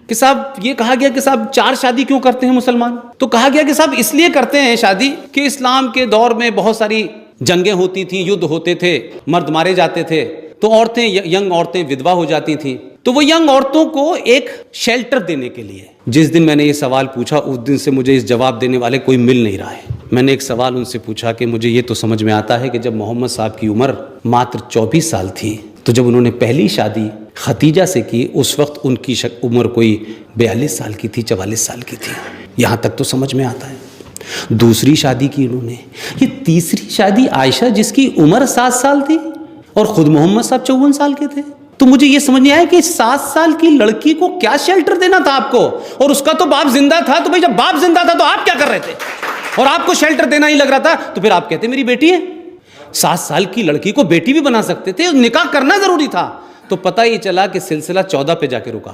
कि साहब ये कहा गया कि साहब 4 शादी क्यों करते हैं मुसलमान? तो कहा गया कि साहब इसलिए करते हैं शादी कि इस्लाम के दौर में बहुत सारी जंगें होती थी, युद्ध होते थे, मर्द मारे जाते थे, तो औरतें, यंग औरतें विधवा हो जाती थी, तो वो यंग औरतों को एक शेल्टर देने के लिए। जिस दिन मैंने ये सवाल पूछा उस दिन से मुझे इस जवाब देने वाले कोई मिल नहीं रहा है। मैंने एक सवाल उनसे पूछा कि मुझे ये तो समझ में आता है कि जब मोहम्मद साहब की उम्र मात्र 24 साल थी, तो जब उन्होंने पहली शादी खतीजा से की उस वक्त उनकी उम्र कोई 42 साल की थी, 44 साल की थी। यहाँ तक तो समझ में आता है। दूसरी शादी की उन्होंने, ये तीसरी शादी आयशा जिसकी उम्र 7 साल थी और खुद मोहम्मद साहब 54 साल के थे। तो मुझे ये समझ नहीं आया कि 7 साल की लड़की को क्या शेल्टर देना था आपको, और उसका तो बाप जिंदा था। तो भाई जब बाप जिंदा था तो आप क्या कर रहे थे? और आपको शेल्टर देना ही लग रहा था तो फिर आप कहते मेरी बेटी है। 7 साल की लड़की को बेटी भी बना सकते थे, निकाह करना जरूरी था। तो पता ही चला कि सिलसिला 14 पे जाके रुका।